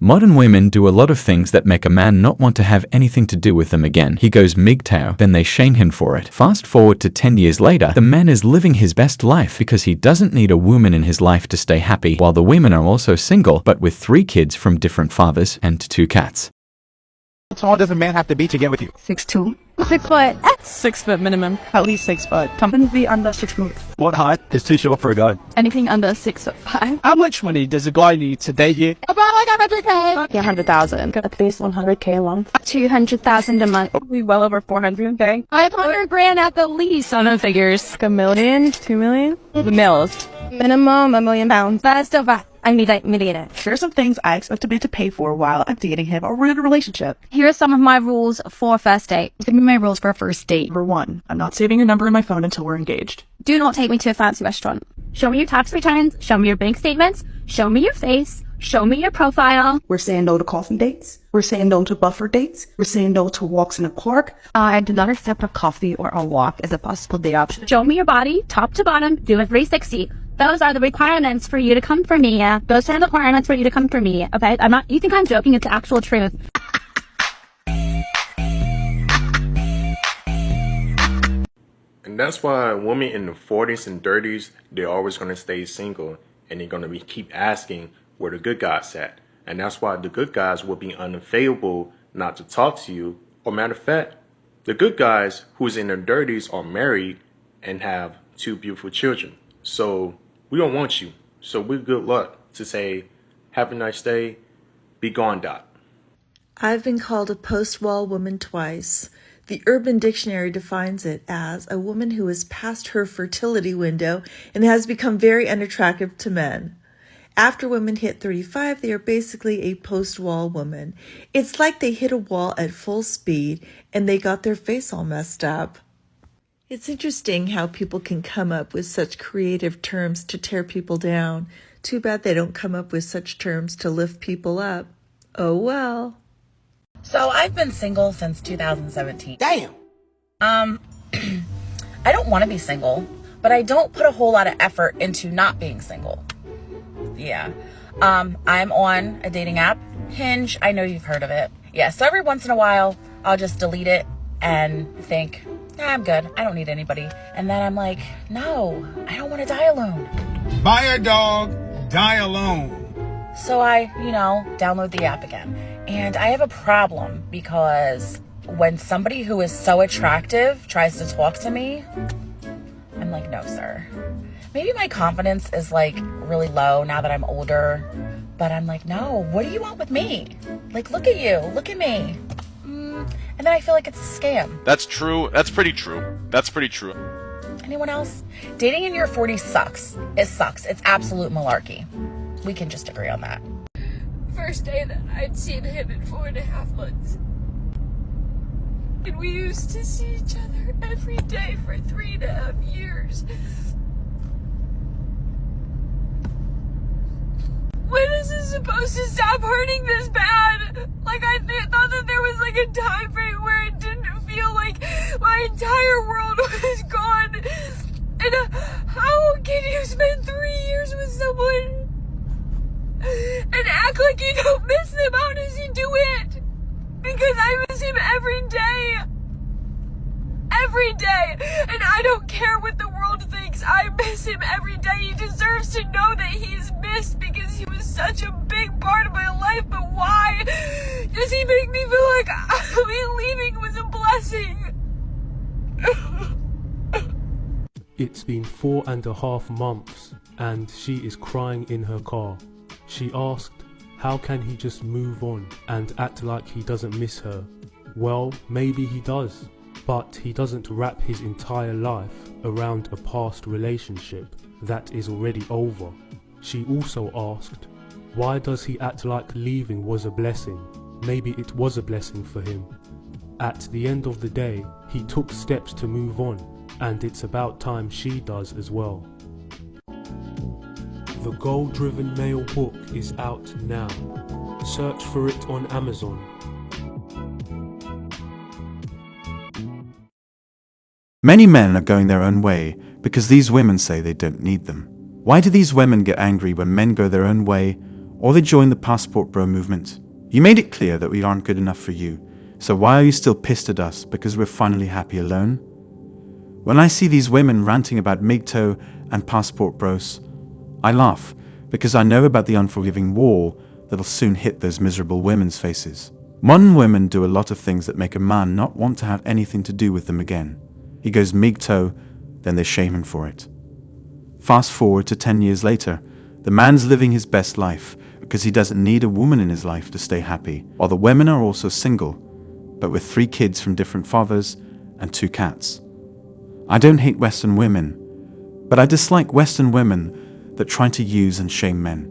Modern women do a lot of things that make a man not want to have anything to do with them again. He goes MGTOW, then they shame him for it. Fast forward to 10 years later, the man is living his best life because he doesn't need a woman in his life to stay happy, while the women are also single, but with 3 kids from different fathers and 2 cats. How tall does a man have to be to get with you? 6'2". 6 foot. 6 foot minimum. At least 6 foot. Something to be under 6 foot. What height is too short for a guy? Anything under 6'5". How much money does a guy need to date you? About like 100K. 100,000. At least 100K a month. 200,000 a month. Probably well over 400K. 500 grand at the least on the figures. Like $1 million, 2 million. The mills. Minimum £1 million. That's still fine. I need that millionaire. Here are some things I expect a man to pay for while I'm dating him or we're in a relationship. Here are some of my rules for a first date. Give me my rules for a first date. Number 1, I'm not saving your number in my phone until we're engaged. Do not take me to a fancy restaurant. Show me your tax returns. Show me your bank statements. Show me your face. Show me your profile. We're saying no to coffee dates. We're saying no to buffer dates. We're saying no to walks in a park. I do not accept a coffee or a walk as a possible date option. Show me your body, top to bottom. Do a 360. Those are the requirements for you to come for me. Those are the requirements for you to come for me. Okay? You think I'm joking? It's the actual truth. And that's why women in the 40s and 30s, they're always going to stay single. And they're going to keep asking where the good guys at. And that's why the good guys will be unavailable not to talk to you. Or matter of fact, the good guys who's in their 30s are married and have 2 beautiful children. So we don't want you. So we're good luck to say, have a nice day, be gone, Doc. I've been called a post-wall woman twice. The Urban Dictionary defines it as a woman who is past her fertility window and has become very unattractive to men. After women hit 35, they are basically a post-wall woman. It's like they hit a wall at full speed and they got their face all messed up. It's interesting how people can come up with such creative terms to tear people down. Too bad they don't come up with such terms to lift people up. Oh well. So I've been single since 2017. Damn! I don't want to be single, but I don't put a whole lot of effort into not being single. Yeah. I'm on a dating app, Hinge. I know you've heard of it. Yeah, so every once in a while, I'll just delete it and think, I'm good. I don't need anybody. And then I'm like, no, I don't want to die alone. Buy a dog, die alone. So I, download the app again. And I have a problem because when somebody who is so attractive tries to talk to me, I'm like, no, sir. Maybe my confidence is like really low now that I'm older, but I'm like, no, what do you want with me? Like, look at you, look at me. And then I feel like it's a scam. That's true. That's pretty true. That's pretty true. Anyone else? Dating in your 40s sucks. It sucks. It's absolute malarkey. We can just agree on that. First day that I'd seen him in 4.5 months. And we used to see each other every day for 3.5 years. When is this supposed to stop hurting this bad? Like, I thought that there was like a time frame where it didn't feel like my entire world was gone. And how can you spend 3 years with someone and act like you don't miss them? How does he do it? Because I miss him every day. Every day. And I don't care what the world thinks. I miss him every day. He deserves to know that he's missed because he was such a big part of my life. But why does he make me feel like me leaving was a blessing? It's been 4.5 months and she is crying in her car. She asked, how can he just move on and act like he doesn't miss her? Well, maybe he does, but he doesn't wrap his entire life around a past relationship that is already over. She also asked, why does he act like leaving was a blessing? Maybe it was a blessing for him. At the end of the day, he took steps to move on, and it's about time she does as well. The Goal-Driven Male book is out now. Search for it on Amazon. Many men are going their own way because these women say they don't need them. Why do these women get angry when men go their own way? or they join the Passport Bro movement. You made it clear that we aren't good enough for you, so why are you still pissed at us because we're finally happy alone? When I see these women ranting about MGTOW and Passport Bros, I laugh because I know about the unforgiving wall that'll soon hit those miserable women's faces. Modern women do a lot of things that make a man not want to have anything to do with them again. He goes MGTOW, then they shame him for it. Fast forward to 10 years later, the man's living his best life because he doesn't need a woman in his life to stay happy, while the women are also single, but with 3 kids from different fathers and 2 cats. I don't hate Western women, but I dislike Western women that try to use and shame men.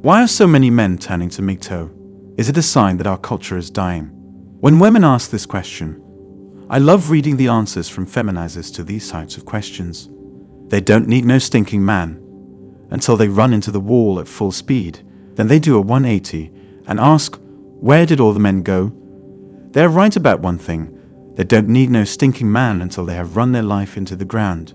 Why are so many men turning to MGTOW? Is it a sign that our culture is dying? When women ask this question, I love reading the answers from feminizers to these types of questions. They don't need no stinking man until they run into the wall at full speed. Then they do a 180 and ask, where did all the men go? They're right about one thing. They don't need no stinking man until they have run their life into the ground.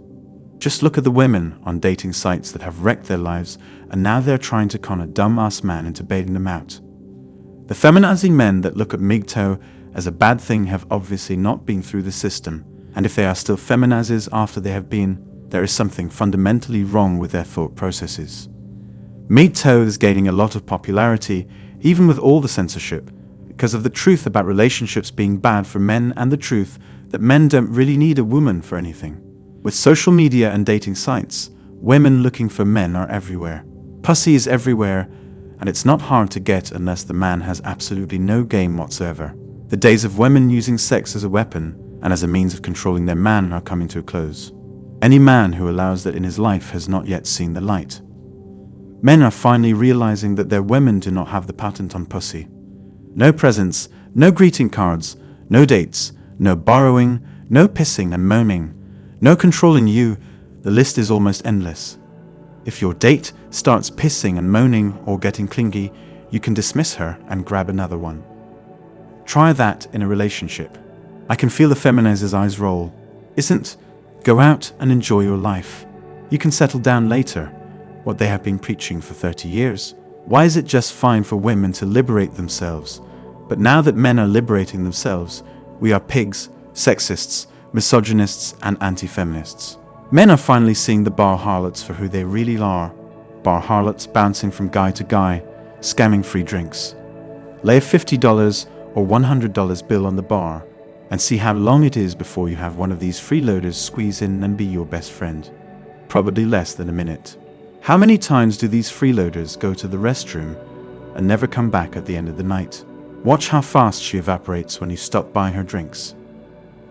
Just look at the women on dating sites that have wrecked their lives and now they're trying to con a dumb-ass man into bailing them out. The feminizing men that look at MGTOW as a bad thing have obviously not been through the system, and if they are still feminizers after they have been, there is something fundamentally wrong with their thought processes. MGTOW is gaining a lot of popularity, even with all the censorship, because of the truth about relationships being bad for men and the truth that men don't really need a woman for anything. With social media and dating sites, women looking for men are everywhere. Pussy is everywhere, and it's not hard to get unless the man has absolutely no game whatsoever. The days of women using sex as a weapon and as a means of controlling their man are coming to a close. Any man who allows that in his life has not yet seen the light. Men are finally realizing that their women do not have the patent on pussy. No presents, no greeting cards, no dates, no borrowing, no pissing and moaning, no controlling you. The list is almost endless. If your date starts pissing and moaning or getting clingy, you can dismiss her and grab another one. Try that in a relationship. I can feel the feminizer's eyes roll. Isn't go out and enjoy your life. You can settle down later. What they have been preaching for 30 years. Why is it just fine for women to liberate themselves? But now that men are liberating themselves, we are pigs, sexists, misogynists, and anti-feminists. Men are finally seeing the bar harlots for who they really are. Bar harlots bouncing from guy to guy, scamming free drinks. Lay a $50 or $100 bill on the bar and see how long it is before you have one of these freeloaders squeeze in and be your best friend. Probably less than a minute. How many times do these freeloaders go to the restroom and never come back at the end of the night? Watch how fast she evaporates when you stop buying her drinks.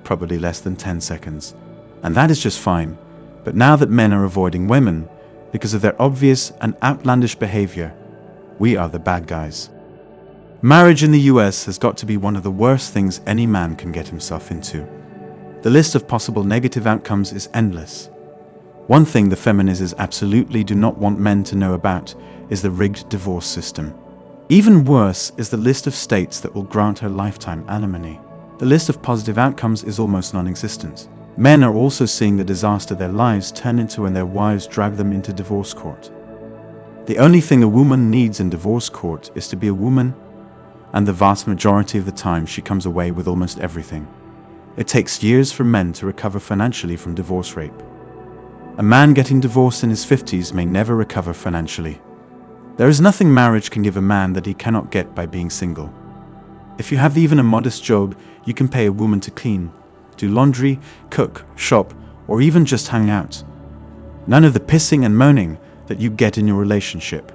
Probably less than 10 seconds. And that is just fine. But now that men are avoiding women because of their obvious and outlandish behavior, we are the bad guys. Marriage in the US has got to be one of the worst things any man can get himself into. The list of possible negative outcomes is endless. One thing the feminists absolutely do not want men to know about is the rigged divorce system. Even worse is the list of states that will grant her lifetime alimony. The list of positive outcomes is almost non-existent. Men are also seeing the disaster their lives turn into when their wives drag them into divorce court. The only thing a woman needs in divorce court is to be a woman, and the vast majority of the time she comes away with almost everything. It takes years for men to recover financially from divorce rape. A man getting divorced in his 50s may never recover financially. There is nothing marriage can give a man that he cannot get by being single. If you have even a modest job, you can pay a woman to clean, do laundry, cook, shop, or even just hang out. None of the pissing and moaning that you get in your relationship.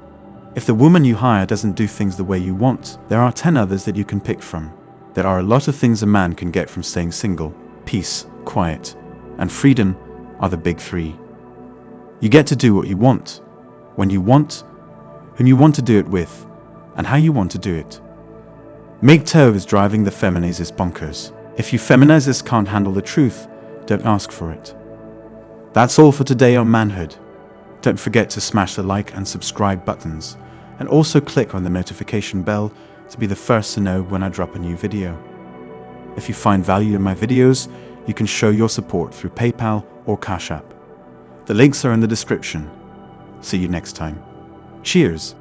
If the woman you hire doesn't do things the way you want, there are 10 others that you can pick from. There are a lot of things a man can get from staying single. Peace, quiet, and freedom are the big 3. You get to do what you want, when you want, whom you want to do it with, and how you want to do it. MGTOW is driving the feminizers bonkers. If you feminizers can't handle the truth, don't ask for it. That's all for today on Manhood. Don't forget to smash the like and subscribe buttons, and also click on the notification bell to be the first to know when I drop a new video. If you find value in my videos, you can show your support through PayPal or Cash App. The links are in the description. See you next time. Cheers!